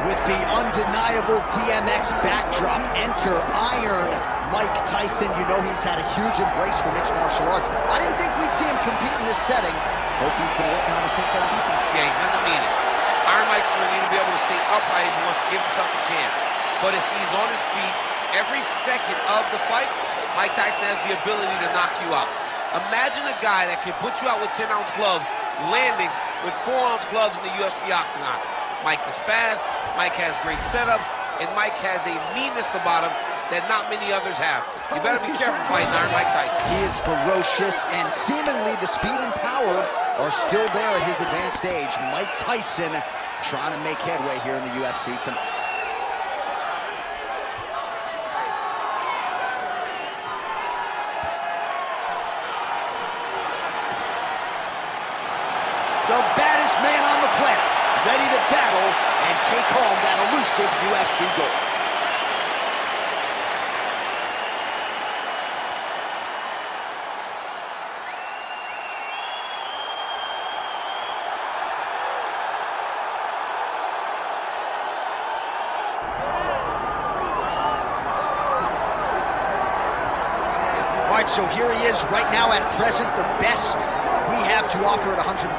With the undeniable DMX backdrop, enter Iron Mike Tyson. You know he's had a huge embrace for mixed martial arts. I didn't think we'd see him compete in this setting. Hope he's been working on his takedown defense. Yeah, he's gonna need it. Iron Mike's gonna need to be able to stay upright if he wants to give himself a chance. But if he's on his feet every second of the fight, Mike Tyson has the ability to knock you out. Imagine a guy that can put you out with 10-ounce gloves, landing with 4-ounce gloves in the UFC octagon. Mike is fast, Mike has great setups, and Mike has a meanness about him that not many others have. You better be careful fighting Iron Mike Tyson. He is ferocious, and seemingly the speed and power are still there at his advanced age. Mike Tyson trying to make headway here in the UFC tonight. The baddest man on the planet, ready to battle and take home that elusive UFC gold. All right, so here he is right now at present, the best we have to offer at 145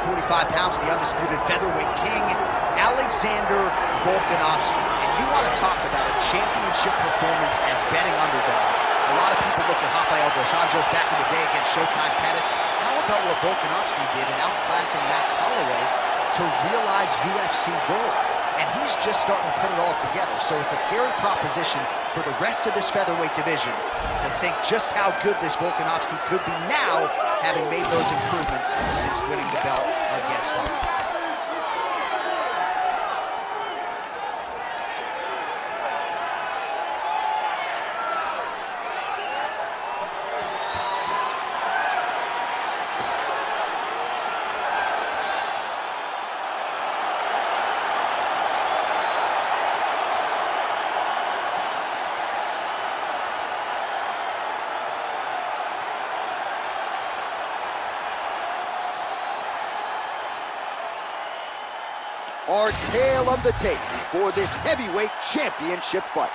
pounds, the undisputed featherweight king, Alexander Volkanovski. And you want to talk about a championship performance as betting underdog. A lot of people look at Rafael dos Anjos back in the day against Showtime Pettis. How about what Volkanovski did in outclassing Max Holloway to realize UFC gold? And he's just starting to put it all together. So it's a scary proposition for the rest of this featherweight division to think just how good this Volkanovski could be now, having made those improvements since winning the belt against Holloway. Our tale of the tape for this heavyweight championship fight.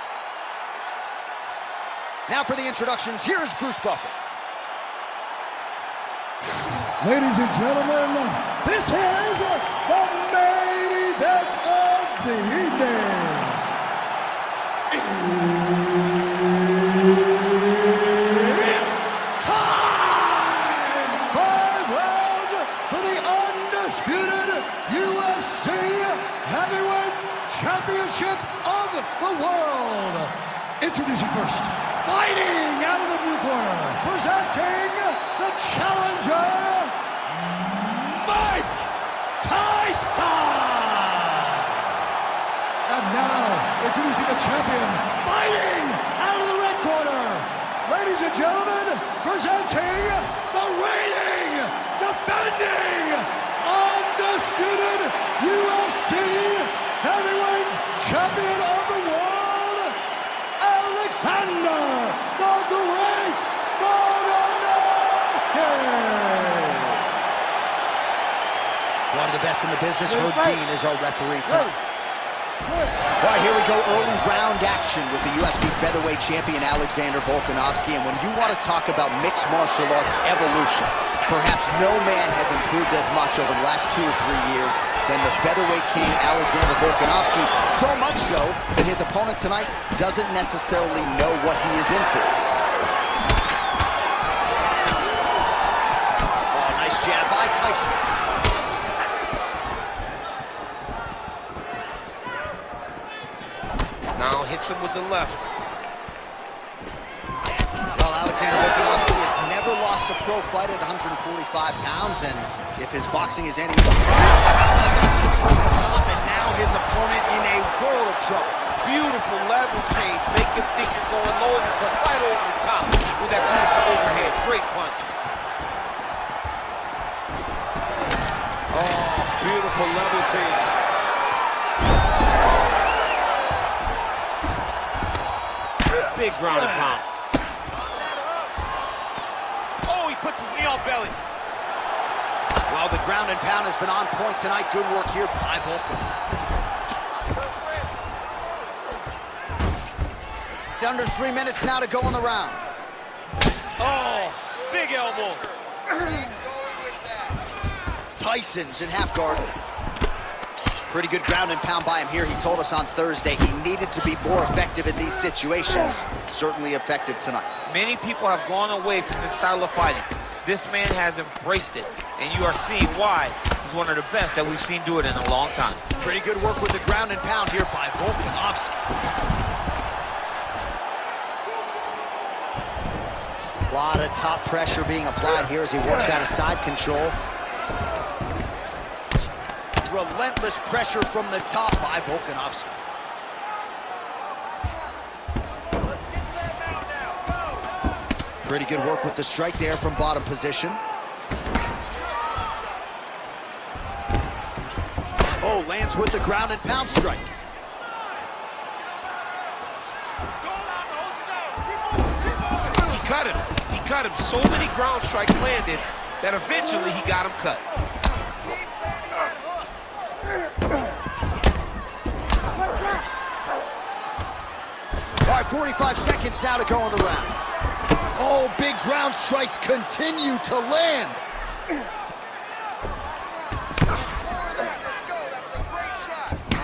Now for the introductions, here's Bruce Buffer. Ladies and gentlemen, this is the main event of the evening. It's time! 5 rounds for the undisputed UFC Heavyweight Championship of the world. Introducing first, fighting out of the blue corner, presenting the challenger, Mike Tyson. And now, introducing the champion, fighting out of the red corner, ladies and gentlemen, presenting the reigning, defending, undisputed UFC Heavyweight Champion of the world, Alexander the Great Volkanovski. One of the best in the business, Herb Dean is our referee tonight. All right, here we go, early round action with the UFC featherweight champion Alexander Volkanovski. And when you want to talk about mixed martial arts evolution, perhaps no man has improved as much over the last 2 or 3 years than the featherweight king Alexander Volkanovski. So much so that his opponent tonight doesn't necessarily know what he is in for. Oh, nice jab by Tyson. Now hits him with the left. Well, Alexander Volkanovski has never lost a pro fight at 145 pounds, and if his boxing is any... And now his opponent in a world of trouble. Beautiful level change. Make him think you're going low and you come right over the top with that beautiful overhead. Great punch. Oh, beautiful level change. Big ground and pound. Oh, he puts his knee on belly. Well, the ground and pound has been on point tonight. Good work here by Volkan. under 3 minutes now to go in the round. Oh, big elbow. Tyson's in half guard. Pretty good ground and pound by him here. He told us on Thursday he needed to be more effective in these situations. Certainly effective tonight. Many people have gone away from this style of fighting. This man has embraced it, and you are seeing why he's one of the best that we've seen do it in a long time. Pretty good work with the ground and pound here by Volkanovski. A lot of top pressure being applied here as he works out of side control. Relentless pressure from the top by Volkanovski. Let's get to that mount now. Go. Pretty good work with the strike there from bottom position. Oh, lands with the ground and pound strike. He cut him. He cut him. So many ground strikes landed that eventually he got him cut. All right, 45 seconds now to go in the round. Oh, big ground strikes continue to land.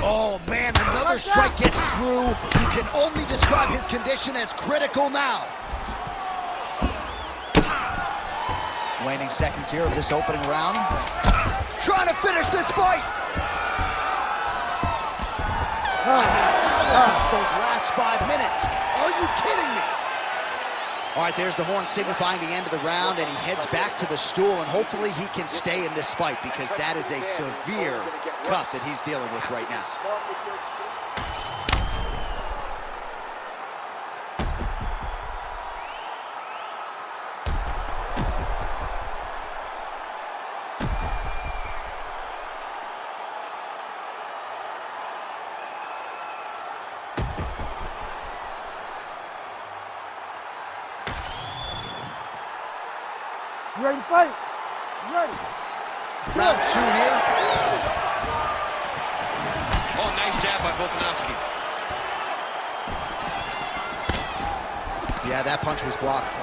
Oh, man, another strike gets through. You can only describe his condition as critical now. Waning seconds here of this opening round. Trying to finish this fight. I mean, those last 5 minutes. Are you kidding me? All right, there's the horn signifying the end of the round, and he heads back to the stool, and hopefully he can stay in this fight because that is a severe cut that he's dealing with right now. You ready to fight? You ready? Round 2 here. Oh, nice jab by Volkanovski. Yeah, that punch was blocked.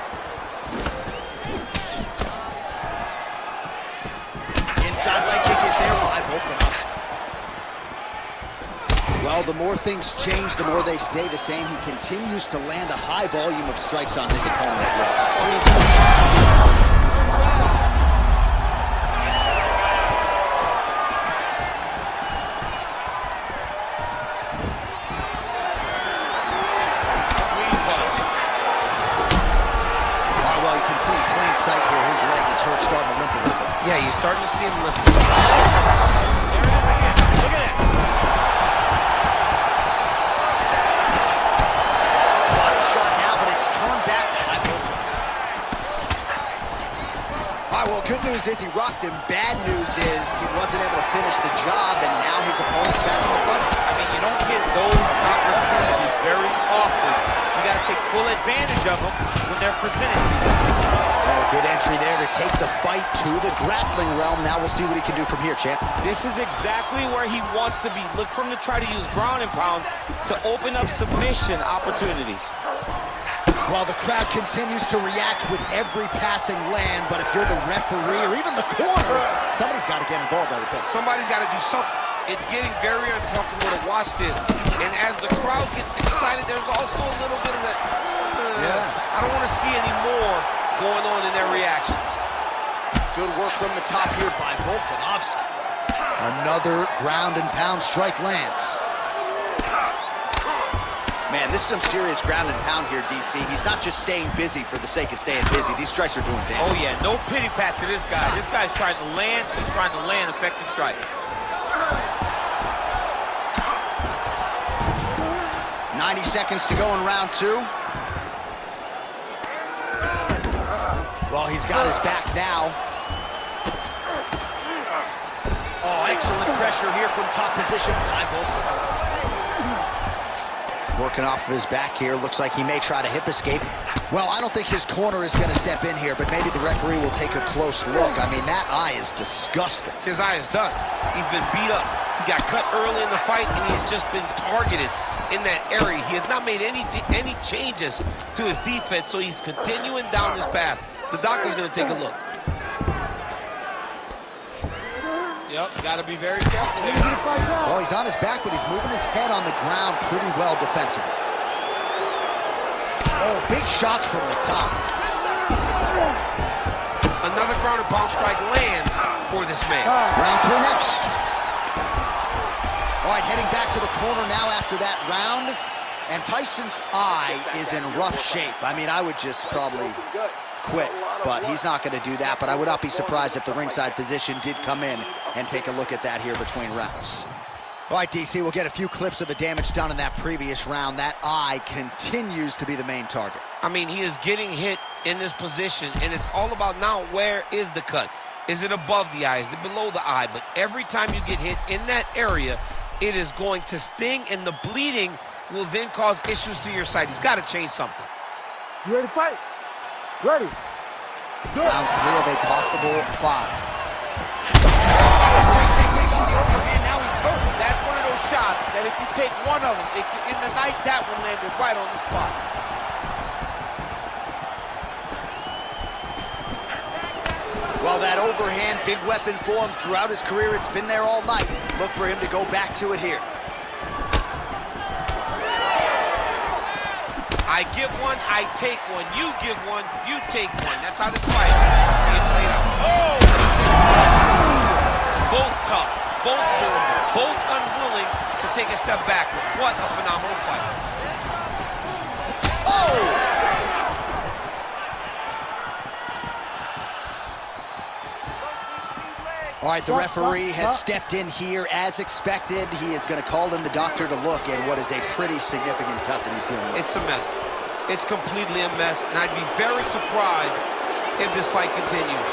Inside leg kick is there by Volkanovski. Well, the more things change, the more they stay the same. He continues to land a high volume of strikes on his opponent at will. Sight here, his leg is hurt, starting to limp a little bit. Yeah, you're starting to see him limp. Look at that. Body shot now, but it's turned back to high Volkan. All right, well, good news is he rocked him. Bad news is he wasn't able to finish the job, and now his opponent's back in the fight. I mean, you don't get those opportunities very often. You got to take full advantage of them when they're presented to you. Oh, good entry there to take the fight to the grappling realm. Now we'll see what he can do from here, champ. This is exactly where he wants to be. Look for him to try to use ground and pound to open up submission opportunities. Well, the crowd continues to react with every passing land, but if you're the referee or even the corner, somebody's got to get involved, I would think. Somebody's got to do something. It's getting very uncomfortable to watch this. And as the crowd gets excited, there's also a little bit of that, I don't want to see any more going on in their reactions. Good work from the top here by Volkanovski. Another ground and pound strike lands. Man, this is some serious ground and pound here, DC. He's not just staying busy for the sake of staying busy. These strikes are doing damage. Oh, yeah, no pity pat to this guy. This guy's trying to land. He's trying to land effective strikes. 90 seconds to go in round 2. Well, he's got his back now. Oh, excellent pressure here from top position by Volkan. Working off of his back here. Looks like he may try to hip escape. Well, I don't think his corner is going to step in here, but maybe the referee will take a close look. I mean, that eye is disgusting. His eye is done. He's been beat up. He got cut early in the fight, and he's just been targeted in that area. He has not made any changes to his defense, so he's continuing down this path. The doctor's going to take a look. Yep, got to be very careful there. Well, he's on his back, but he's moving his head on the ground pretty well defensively. Oh, big shots from the top. Another ground and pound strike lands for this man. Round 3 next. All right, heading back to the corner now after that round. And Tyson's eye is in rough shape. I mean, I would just probably quit, but he's not going to do that. But I would not be surprised if the ringside physician did come in and take a look at that here between rounds. All right, DC, we'll get a few clips of the damage done in that previous round. That eye continues to be the main target. I mean, he is getting hit in this position, and it's all about now, where is the cut? Is it above the eye? Is it below the eye? But every time you get hit in that area, it is going to sting, and the bleeding will then cause issues to your sight. He's got to change something. You ready to fight? Ready. Round 3 of a possible 5. That's one of those shots that if you take one of them, in the night, that one landed right on the spot. Well, that overhand, big weapon for him throughout his career. It's been there all night. Look for him to go back to it here. I give one, I take one. You give one, you take one. That's how this fight is being played out. Oh! Both tough, both durable, both unwilling to take a step backwards. What a phenomenal fight. Oh! All right, the referee has stepped in here as expected. He is going to call in the doctor to look at what is a pretty significant cut that he's dealing with. It's a mess. It's completely a mess, and I'd be very surprised if this fight continues.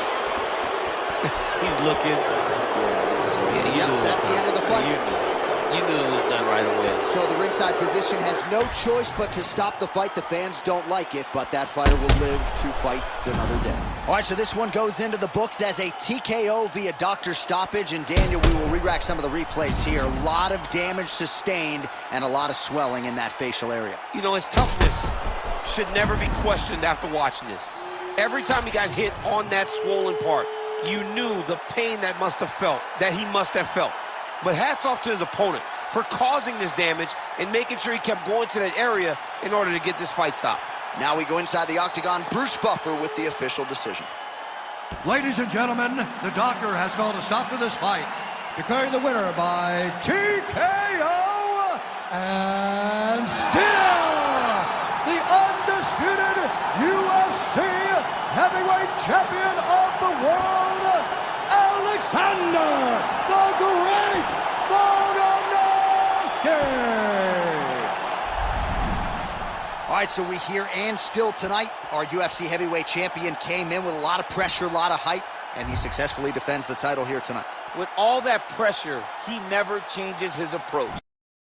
He's looking. Yeah, this is that's the end of the fight. You knew it was done right away. So the ringside physician has no choice but to stop the fight. The fans don't like it, but that fighter will live to fight another day. All right, so this one goes into the books as a TKO via doctor stoppage. And Daniel, we will re-rack some of the replays here. A lot of damage sustained and a lot of swelling in that facial area. You know, his toughness should never be questioned after watching this. Every time he got hit on that swollen part, you knew the pain that he must have felt. But hats off to his opponent for causing this damage and making sure he kept going to that area in order to get this fight stopped. Now we go inside the octagon. Bruce Buffer with the official decision. Ladies and gentlemen, the doctor has called a stop to this fight, declaring the winner by TKO, and still the undisputed UFC heavyweight champion of the world, Alexander the Great Volkanovski. All right, so we hear and still tonight, our UFC heavyweight champion came in with a lot of pressure, a lot of hype, and he successfully defends the title here tonight. With all that pressure, he never changes his approach.